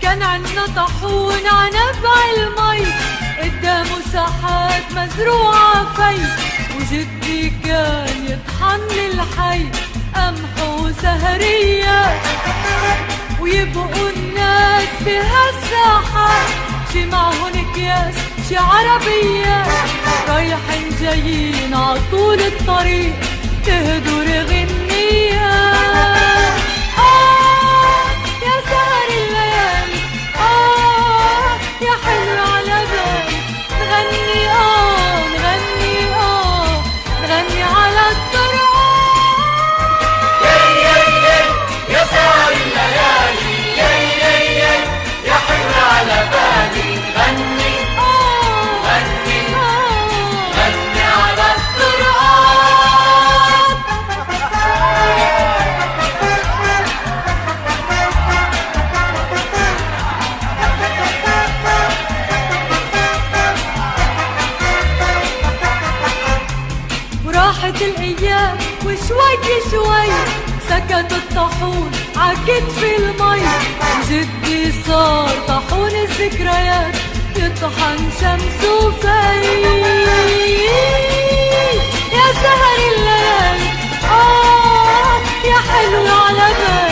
كان عنا طاحون عنبع المي قدامه ساحات مزروعة في، وجدي كان يطحن للحي قمح وسهرية، ويبقوا الناس بهالساحات شي معهن اكياس شي عربية، رايحين جايين عطول الطريق تهدر غنية. يا سهر الليالي يا حلو على بالي، نغني نغني نغني على الطرقات. يا سهر الليالي يا حلو على بالي، غني غني غني على الطرقات. وراحت الايام وشوي شوي سكت الطاحون عكتف المي، وجدي صار طاحون الذكريات يطحن شمس وفي. يا سهر الليالي يا حلو على بالي،